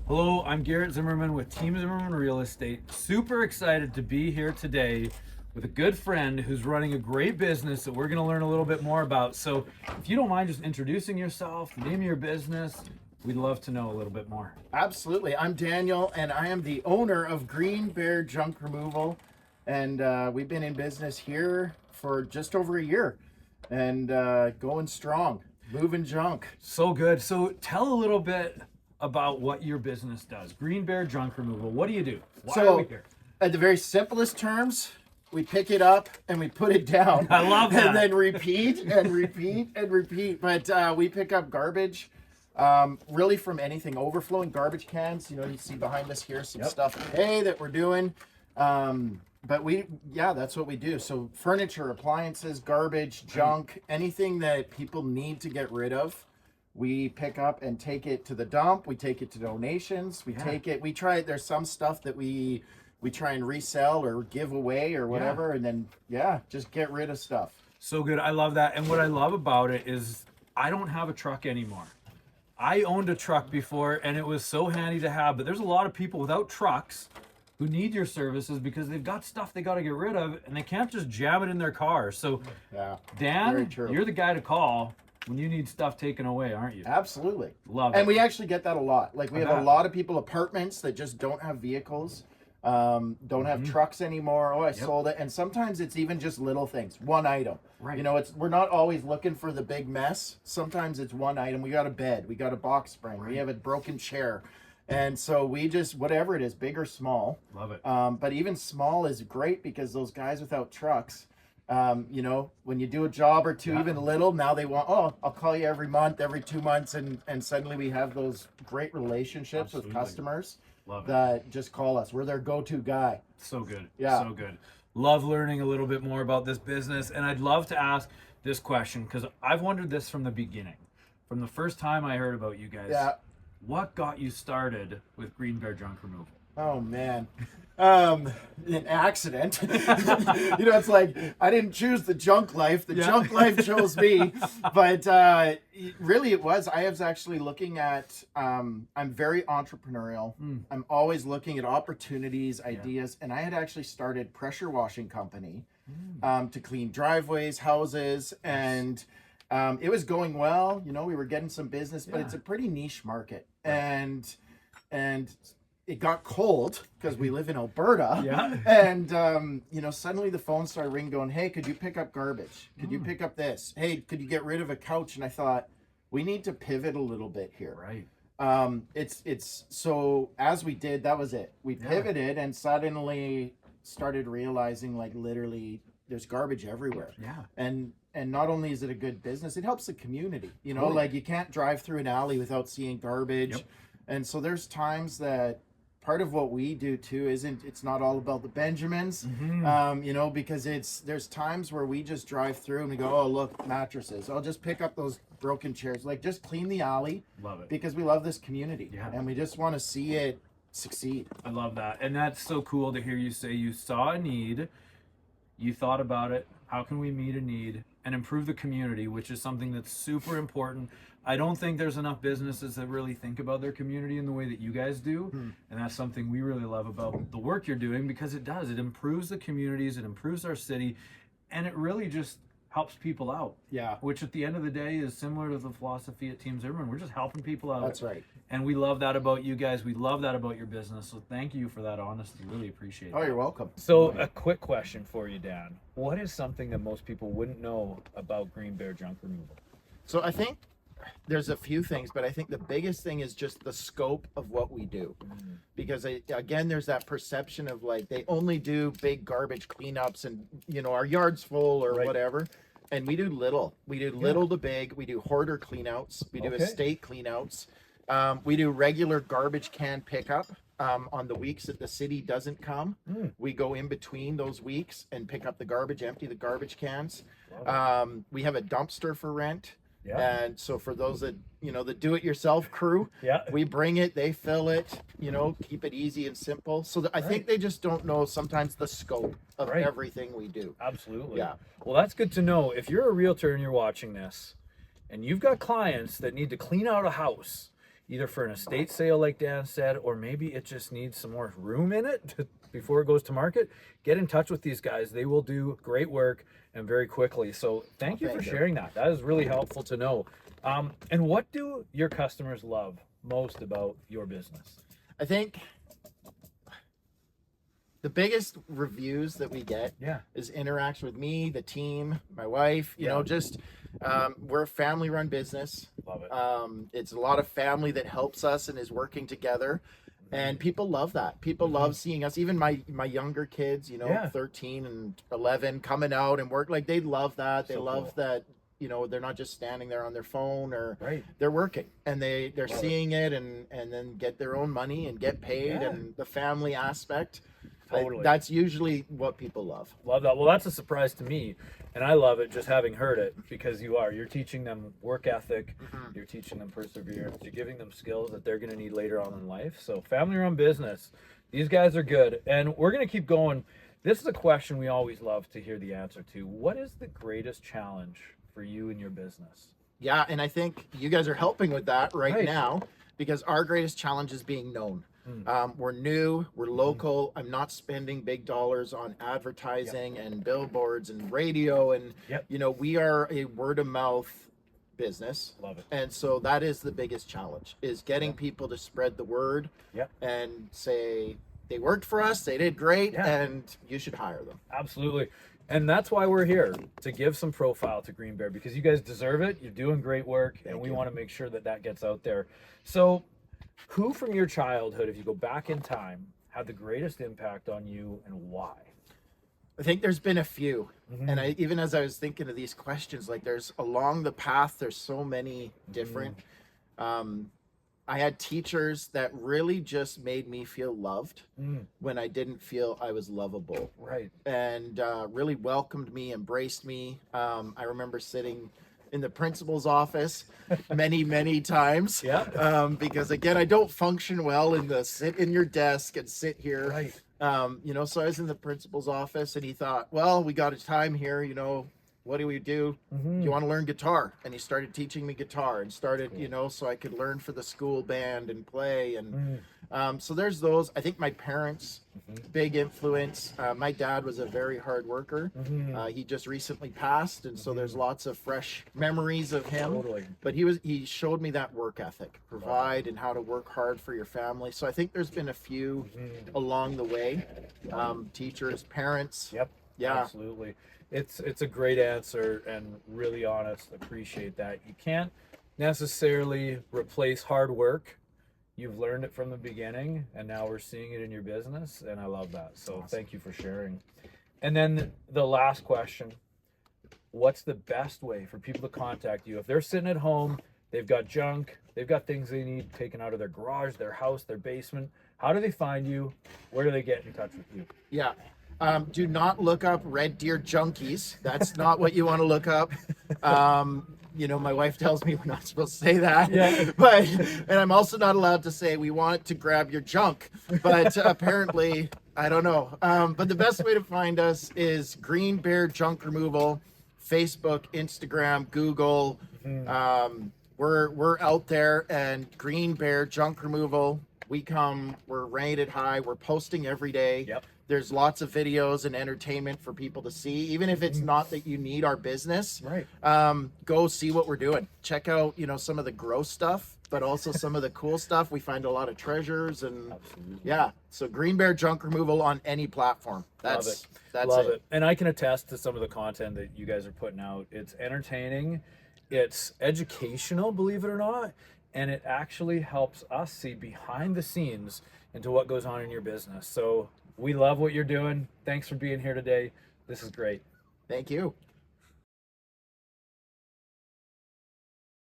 Hello, I'm Garrett Zimmerman with Team Zimmerman Real Estate. Super excited to be here today with a good friend who's running a great business that we're going to learn a little bit more about. So, if you don't mind just introducing yourself, name of your business, we'd love to know a little bit more. Absolutely. I'm Daniel, and I am the owner of Green Bear Junk Removal. And we've been in business here for just over a year and going strong, moving junk. So good. So, tell a little bit about what your business does. Green Bear Junk Removal. What do you do? Why are we here? At the very simplest terms, we pick it up and we put it down. I love that. And then repeat and repeat and repeat. But we pick up garbage. Really from anything, overflowing garbage cans. You see behind us here some stuff today that we're doing. But that's what we do. So furniture, appliances, garbage, junk, anything that people need to get rid of, we pick up and take it to the dump. We take it to donations. There's some stuff that we try and resell or give away or whatever. And then, just get rid of stuff. So good. I love that. And what I love about it is I don't have a truck anymore. I owned a truck before and it was so handy to have, but there's a lot of people without trucks who need your services because they've got stuff they got to get rid of and they can't just jam it in their car. So, Dan, you're the guy to call when you need stuff taken away, aren't you? Absolutely. Love it. And we actually get that a lot. Like we have a lot of people, apartments that just don't have vehicles, don't have trucks anymore. Oh, I sold it. And sometimes it's even just little things, one item. Right. We're not always looking for the big mess. Sometimes it's one item. We got a bed, we got a box spring, we have a broken chair. And so we just, whatever it is, big or small. Love it. But even small is great because those guys without trucks, when you do a job or two, even little, now they want, I'll call you every month, every 2 months. And suddenly we have those great relationships with customers that just call us. We're their go-to guy. So good. Yeah. So good. Love learning a little bit more about this business. And I'd love to ask this question because I've wondered this from the beginning. From the first time I heard about you guys. Yeah. What got you started with Green Bear Junk Removal? Oh man, an accident. It's like I didn't choose the junk life. The junk life chose me. But really, it was. I was actually looking at. I'm very entrepreneurial. I'm always looking at opportunities, ideas, and I had actually started pressure washing company to clean driveways, houses, and. It was going well, we were getting some business, but it's a pretty niche market. And it got cold because we live in Alberta. Yeah. And, suddenly the phone started ringing going, hey, could you pick up garbage? Could you pick up this? Hey, could you get rid of a couch? And I thought, we need to pivot a little bit here. Right. So as we did, that was it. We pivoted and suddenly started realizing like literally there's garbage everywhere. Yeah. And not only is it a good business, it helps the community. Like you can't drive through an alley without seeing garbage. Yep. And so there's times that part of what we do too it's not all about the Benjamins, because there's times where we just drive through and we go, oh, look, mattresses. I'll just pick up those broken chairs. Like just clean the alley. Love it. Because we love this community. Yeah. And we just want to see it succeed. I love that. And that's so cool to hear you say you saw a need, you thought about it, how can we meet a need and improve the community, which is something that's super important. I don't think there's enough businesses that really think about their community in the way that you guys do. And that's something we really love about the work you're doing because it does. It improves the communities, it improves our city, and it really just helps people out. Yeah. Which at the end of the day is similar to the philosophy at Team Zimmerman. We're just helping people out. That's right. And we love that about you guys. We love that about your business. So thank you for that honesty. Really appreciate it. Oh, you're welcome. So a quick question for you, Dan. What is something that most people wouldn't know about Green Bear Junk Removal? So I think there's a few things, but I think the biggest thing is just the scope of what we do. Because again, there's that perception of like they only do big garbage cleanups and our yard's full or whatever. And we do little. We do little to big. We do hoarder cleanouts. We do estate cleanouts. We do regular garbage can pickup on the weeks that the city doesn't come. We go in between those weeks and pick up the garbage, empty the garbage cans. We have a dumpster for rent. And so for those that, the do-it-yourself crew, we bring it, they fill it, keep it easy and simple. So I think they just don't know sometimes the scope of everything we do. Absolutely. Yeah. Well, that's good to know. If you're a realtor and you're watching this and you've got clients that need to clean out a house, either for an estate sale, like Dan said, or maybe it just needs some more room in it before it goes to market, get in touch with these guys. They will do great work and very quickly. So thank you for sharing that. That is really helpful to know. And what do your customers love most about your business? I think the biggest reviews that we get is interaction with me, the team, my wife, you know, just we're a family run business. Love it. It's a lot of family that helps us and is working together. And people love that. People love seeing us. Even my younger kids, you know, 13 and 11, coming out and work. Like, they love that. They love that, you know, they're not just standing there on their phone, or they're working, and they're seeing it and then get their own money and get paid, and the family aspect. Totally. That's usually what people love. Love that. Well, that's a surprise to me, and I love it just having heard it, because you're teaching them work ethic, you're teaching them perseverance, you're giving them skills that they're going to need later on in life. So family run business, these guys are good, and we're going to keep going. This is a question we always love to hear the answer to. What is the greatest challenge for you in your business? Yeah, and I think you guys are helping with that right now, because our greatest challenge is being known. We're new, we're local. I'm not spending big dollars on advertising and billboards and radio, and you know, we are a word of mouth business. Love it. And so that is the biggest challenge, is getting people to spread the word and say they worked for us, they did great, and you should hire them. Absolutely. And that's why we're here, to give some profile to Green Bear, because you guys deserve it. You're doing great work, and we want to make sure that that gets out there. So who from your childhood, if you go back in time, had the greatest impact on you, and why? I think there's been a few. And even as I was thinking of these questions, like, there's along the path, there's so many different. I had teachers that really just made me feel loved when I didn't feel I was lovable. Right. And really welcomed me, embraced me. I remember sitting in the principal's office many times. Because again, I don't function well in the sit in your desk and sit here. Right. You know, so I was in the principal's office, and he thought, well, we got a time here, you know, what do we do? Do you want to learn guitar? And he started teaching me guitar, and started, you know, so I could learn for the school band and play. And so there's those. I think my parents, big influence. My dad was a very hard worker. He just recently passed, and so there's lots of fresh memories of him. But he showed me that work ethic, provide, and how to work hard for your family. So I think there's been a few along the way. Teachers, parents. Absolutely. It's a great answer, and really honest. Appreciate that. You can't necessarily replace hard work. You've learned it from the beginning, and now we're seeing it in your business, and I love that. So thank you for sharing. And then the last question, what's the best way for people to contact you? If they're sitting at home, they've got junk, they've got things they need taken out of their garage, their house, their basement, how do they find you? Where do they get in touch with you? Do not look up Red Deer Junkies. That's not what you want to look up. You know, my wife tells me we're not supposed to say that. But, and I'm also not allowed to say we want to grab your junk. But apparently, I don't know. But the best way to find us is Green Bear Junk Removal, Facebook, Instagram, Google. We're out there, and Green Bear Junk Removal. We're rated high. We're posting every day. There's lots of videos and entertainment for people to see, even if it's not that you need our business. Go see what we're doing. Check out, you know, some of the gross stuff, but also some of the cool stuff. We find a lot of treasures, and so Green Bear Junk Removal on any platform. That's it. And I can attest to some of the content that you guys are putting out. It's entertaining, it's educational, believe it or not, and it actually helps us see behind the scenes into what goes on in your business. So we love what you're doing. Thanks for being here today. This is great. Thank you.